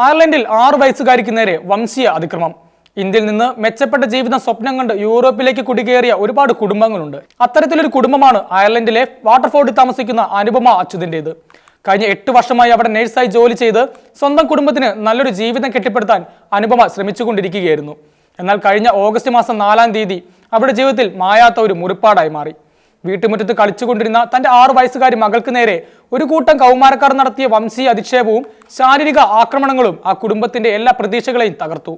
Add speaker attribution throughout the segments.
Speaker 1: അയർലൻഡിൽ 6 വയസ്സുകാരിക്ക് നേരെ വംശീയ അതിക്രമം. ഇന്ത്യയിൽ നിന്ന് മെച്ചപ്പെട്ട ജീവിതം സ്വപ്നം കണ്ട് യൂറോപ്പിലേക്ക് കുടികേറിയ ഒരുപാട് കുടുംബങ്ങളുണ്ട്. അത്തരത്തിലൊരു കുടുംബമാണ് അയർലൻഡിലെ വാട്ടർഫോർഡിൽ താമസിക്കുന്ന അനുപമ അച്യുതിൻ്റെത്. കഴിഞ്ഞ 8 വർഷമായി അവിടെ നഴ്സായി ജോലി ചെയ്ത് സ്വന്തം കുടുംബത്തിന് നല്ലൊരു ജീവിതം കെട്ടിപ്പടുത്താൻ അനുപമ ശ്രമിച്ചുകൊണ്ടിരിക്കുകയായിരുന്നു. എന്നാൽ കഴിഞ്ഞ ഓഗസ്റ്റ് മാസം 4-ാം തീയതി അവരുടെ ജീവിതത്തിൽ മായാത്ത ഒരു മുറിപ്പാടായി മാറി. വീട്ടുമുറ്റത്ത് കളിച്ചുകൊണ്ടിരുന്ന തന്റെ 6 വയസ്സുകാരി മകൾക്ക് നേരെ ഒരു കൂട്ടം കൗമാരക്കാർ നടത്തിയ വംശീയ അധിക്ഷേപവും ശാരീരിക ആക്രമണങ്ങളും ആ കുടുംബത്തിന്റെ എല്ലാ പ്രതീക്ഷകളെയും തകർത്തു.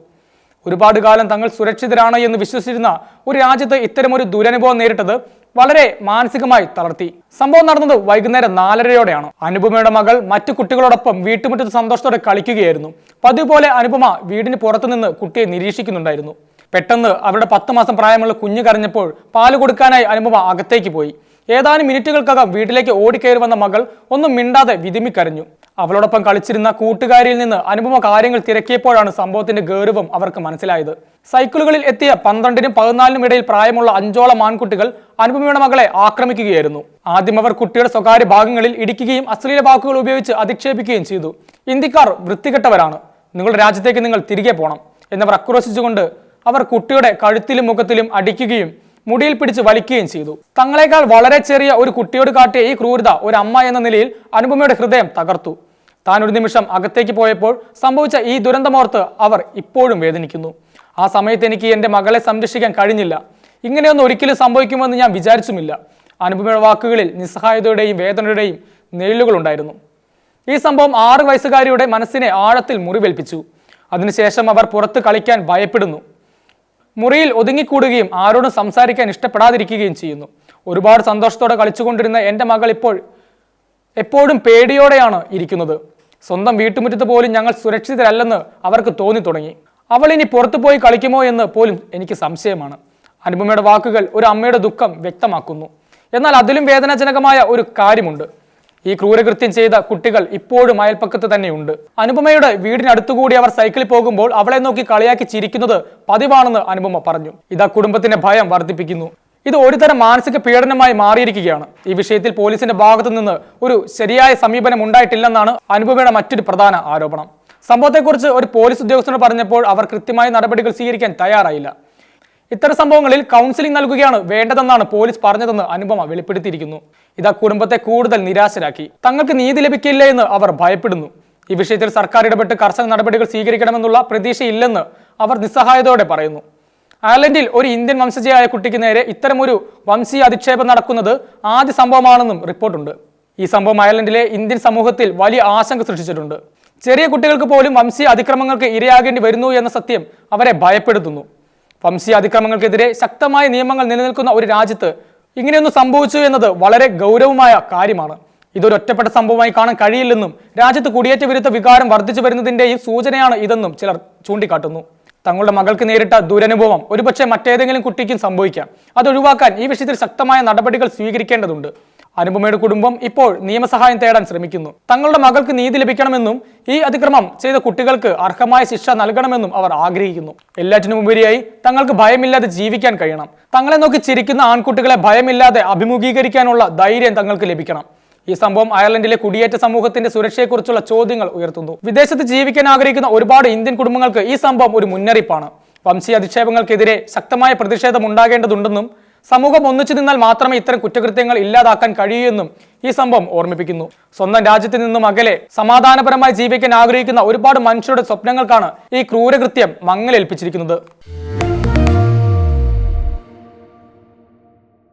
Speaker 1: ഒരുപാട് കാലം തങ്ങൾ സുരക്ഷിതരാണ് എന്ന് വിശ്വസിച്ചിരുന്ന ഒരു രാജ്യത്ത് ഇത്തരമൊരു ദുരനുഭവം നേരിട്ടത് വളരെ മാനസികമായി തളർത്തി. സംഭവം നടന്നത് വൈകുന്നേരം 4:30-യോടെയാണ്. അനുപമയുടെ മകൾ മറ്റു കുട്ടികളോടൊപ്പം വീട്ടുമുറ്റത്ത് സന്തോഷത്തോടെ കളിക്കുകയായിരുന്നു. പതിവ് പോലെ അനുപമ വീടിന് പുറത്തുനിന്ന് കുട്ടിയെ നിരീക്ഷിക്കുന്നുണ്ടായിരുന്നു. പെട്ടെന്ന് അവരുടെ 10 മാസം പ്രായമുള്ള കുഞ്ഞു കരഞ്ഞപ്പോൾ പാല് കൊടുക്കാനായി അനുപമ അകത്തേക്ക് പോയി. ഏതാനും മിനിറ്റുകൾക്കകം വീട്ടിലേക്ക് ഓടിക്കയറി വന്ന മകൾ ഒന്നും മിണ്ടാതെ വിതുമ്മിക്കരഞ്ഞു. അവളോടൊപ്പം കളിച്ചിരുന്ന കൂട്ടുകാരിയിൽ നിന്ന് അനുപമ കാര്യങ്ങൾ തിരക്കിയപ്പോഴാണ് സംഭവത്തിന്റെ ഗൗരവം അവർക്ക് മനസ്സിലായത്. സൈക്കിളുകളിൽ എത്തിയ 12-നും 14-നും ഇടയിൽ പ്രായമുള്ള 5ഓളം ആൺകുട്ടികൾ അനുപമയുടെ മകളെ ആക്രമിക്കുകയായിരുന്നു. ആദ്യം അവർ കുട്ടിയുടെ സ്വകാര്യ ഭാഗങ്ങളിൽ ഇടിക്കുകയും അശ്ലീല വാക്കുകൾ ഉപയോഗിച്ച് അധിക്ഷേപിക്കുകയും ചെയ്തു. ഇന്ത്യക്കാർ വൃത്തികെട്ടവരാണ്, നിങ്ങളുടെ രാജ്യത്തേക്ക് നിങ്ങൾ തിരികെ പോകണം എന്നവർ ആക്രോശിച്ചുകൊണ്ട് അവർ കുട്ടിയുടെ കഴുത്തിലും മുഖത്തിലും അടിക്കുകയും മുടിയിൽ പിടിച്ച് വലിക്കുകയും ചെയ്തു. തങ്ങളെക്കാൾ വളരെ ചെറിയ ഒരു കുട്ടിയോട് കാട്ടിയ ഈ ക്രൂരത ഒരു അമ്മ എന്ന നിലയിൽ അനുപമയുടെ ഹൃദയം തകർത്തു. താൻ ഒരു നിമിഷം അകത്തേക്ക് പോയപ്പോൾ സംഭവിച്ച ഈ ദുരന്തമോർത്ത് അവർ ഇപ്പോഴും വേദനിക്കുന്നു. ആ സമയത്ത് എനിക്ക് എൻ്റെ മകളെ സംരക്ഷിക്കാൻ കഴിഞ്ഞില്ല. ഇങ്ങനെയൊന്നും ഒരിക്കലും സംഭവിക്കുമെന്ന് ഞാൻ വിചാരിച്ചുമില്ല. അനുപമയുടെ വാക്കുകളിൽ നിസ്സഹായതയുടെയും വേദനയുടെയും നിഴലുകളുണ്ടായിരുന്നു. ഈ സംഭവം 6 വയസ്സുകാരിയുടെ മനസ്സിനെ ആഴത്തിൽ മുറിവേൽപ്പിച്ചു. അതിനുശേഷം അവർ പുറത്ത് കളിക്കാൻ ഭയപ്പെടുന്നു. മുറിയിൽ ഒതുങ്ങിക്കൂടുകയും ആരോടും സംസാരിക്കാൻ ഇഷ്ടപ്പെടാതിരിക്കുകയും ചെയ്യുന്നു. ഒരുപാട് സന്തോഷത്തോടെ കളിച്ചുകൊണ്ടിരുന്ന എൻ്റെ മകൾ എപ്പോഴും പേടിയോടെയാണ് ഇരിക്കുന്നത്. സ്വന്തം വീട്ടുമുറ്റത്ത് പോലും ഞങ്ങൾ സുരക്ഷിതരല്ലെന്ന് അവർക്ക് തോന്നി തുടങ്ങി. അവൾ ഇനി പുറത്തു പോയി കളിക്കുമോ എന്ന് പോലും എനിക്ക് സംശയമാണ്. അനുപമയുടെ വാക്കുകൾ ഒരു അമ്മയുടെ ദുഃഖം വ്യക്തമാക്കുന്നു. എന്നാൽ അതിലും വേദനാജനകമായ ഒരു കാര്യമുണ്ട്. ഈ ക്രൂരകൃത്യം ചെയ്ത കുട്ടികൾ ഇപ്പോഴും അയൽപ്പക്കത്ത് തന്നെയുണ്ട്. അനുപമയുടെ വീടിനടുത്തുകൂടി അവർ സൈക്കിളിൽ പോകുമ്പോൾ അവളെ നോക്കി കളിയാക്കി ചിരിക്കുന്നത് പതിവാണെന്ന് അനുപമ പറഞ്ഞു. ഇതാ കുടുംബത്തിന്റെ ഭയം വർദ്ധിപ്പിക്കുന്നു. ഇത് ഒരുതരം മാനസിക പീഡനമായി മാറിയിരിക്കുകയാണ്. ഈ വിഷയത്തിൽ പോലീസിന്റെ ഭാഗത്തു നിന്ന് ഒരു ശരിയായ സമീപനം ഉണ്ടായിട്ടില്ലെന്നാണ് അനുപമയുടെ മറ്റൊരു പ്രധാന ആരോപണം. സംഭവത്തെക്കുറിച്ച് ഒരു പോലീസ് ഉദ്യോഗസ്ഥനോട് പറഞ്ഞപ്പോൾ അവർ കൃത്യമായ നടപടികൾ സ്വീകരിക്കാൻ തയ്യാറായില്ല. ഇത്തരം സംഭവങ്ങളിൽ കൗൺസിലിംഗ് നൽകുകയാണ് വേണ്ടതെന്നാണ് പോലീസ് പറഞ്ഞതെന്ന് അനുപമ വെളിപ്പെടുത്തിയിരിക്കുന്നു. ഇത് കുടുംബത്തെ കൂടുതൽ നിരാശരാക്കി. തങ്ങൾക്ക് നീതി ലഭിക്കില്ല എന്ന് അവർ ഭയപ്പെടുന്നു. ഈ വിഷയത്തിൽ സർക്കാർ ഇടപെട്ട് കർശന നടപടികൾ സ്വീകരിക്കണമെന്നുള്ള പ്രതീക്ഷയില്ലെന്ന് അവർ നിസ്സഹായതയോടെ പറയുന്നു. അയർലൻഡിൽ ഒരു ഇന്ത്യൻ വംശജയായ കുട്ടിക്ക് നേരെ ഇത്തരമൊരു വംശീയ അധിക്ഷേപം നടക്കുന്നത് ആദ്യ സംഭവമാണെന്നും റിപ്പോർട്ടുണ്ട്. ഈ സംഭവം അയർലൻഡിലെ ഇന്ത്യൻ സമൂഹത്തിൽ വലിയ ആശങ്ക സൃഷ്ടിച്ചിട്ടുണ്ട്. ചെറിയ കുട്ടികൾക്ക് പോലും വംശീയ അതിക്രമങ്ങൾക്ക് ഇരയാകേണ്ടി വരുന്നു എന്ന സത്യം അവരെ ഭയപ്പെടുത്തുന്നു. വംശീയ അതിക്രമങ്ങൾക്കെതിരെ ശക്തമായ നിയമങ്ങൾ നിലനിൽക്കുന്ന ഒരു രാജ്യത്ത് ഇങ്ങനെയൊന്നും സംഭവിച്ചു എന്നത് വളരെ ഗൗരവമായ കാര്യമാണ്. ഇതൊരു ഒറ്റപ്പെട്ട സംഭവമായി കാണാൻ കഴിയില്ലെന്നും രാജ്യത്ത് കുടിയേറ്റ വിരുദ്ധ വികാരം വർദ്ധിച്ചു വരുന്നതിന്റെയും സൂചനയാണ് ഇതെന്നും ചിലർ ചൂണ്ടിക്കാട്ടുന്നു. തങ്ങളുടെ മകൾക്ക് നേരിട്ട ദുരനുഭവം ഒരുപക്ഷെ മറ്റേതെങ്കിലും കുട്ടിക്കും സംഭവിക്കാം. അതൊഴിവാക്കാൻ ഈ വിഷയത്തിൽ ശക്തമായ നടപടികൾ സ്വീകരിക്കേണ്ടതുണ്ട്. അനുപമയുടെ കുടുംബം ഇപ്പോൾ നിയമസഹായം തേടാൻ ശ്രമിക്കുന്നു. തങ്ങളുടെ മകൾക്ക് നീതി ലഭിക്കണമെന്നും ഈ അതിക്രമം ചെയ്ത കുട്ടികൾക്ക് അർഹമായ ശിക്ഷ നൽകണമെന്നും അവർ ആഗ്രഹിക്കുന്നു. എല്ലാറ്റിനും ഉപരിയായി തങ്ങൾക്ക് ഭയമില്ലാതെ ജീവിക്കാൻ കഴിയണം. തങ്ങളെ നോക്കി ചിരിക്കുന്ന ആൺകുട്ടികളെ ഭയമില്ലാതെ അഭിമുഖീകരിക്കാനുള്ള ധൈര്യം തങ്ങൾക്ക് ലഭിക്കണം. ഈ സംഭവം അയർലൻഡിലെ കുടിയേറ്റ സമൂഹത്തിന്റെ സുരക്ഷയെക്കുറിച്ചുള്ള ചോദ്യങ്ങൾ ഉയർത്തുന്നു. വിദേശത്ത് ജീവിക്കാൻ ആഗ്രഹിക്കുന്ന ഒരുപാട് ഇന്ത്യൻ കുടുംബങ്ങൾക്ക് ഈ സംഭവം ഒരു മുന്നറിയിപ്പാണ്. വംശീയ അധിക്ഷേപങ്ങൾക്കെതിരെ ശക്തമായ പ്രതിഷേധം ഉണ്ടാകേണ്ടതുണ്ടെന്നും സമൂഹം ഒന്നിച്ചു നിന്നാൽ മാത്രമേ ഇത്തരം കുറ്റകൃത്യങ്ങൾ ഇല്ലാതാക്കാൻ കഴിയൂ എന്നും ഈ സംഭവം ഓർമ്മിപ്പിക്കുന്നു. സ്വന്തം രാജ്യത്ത് നിന്നും അകലെ സമാധാനപരമായി ജീവിക്കാൻ ആഗ്രഹിക്കുന്ന ഒരുപാട് മനുഷ്യരുടെ സ്വപ്നങ്ങൾക്കാണ് ഈ ക്രൂരകൃത്യം മങ്ങലേൽപ്പിച്ചിരിക്കുന്നത്.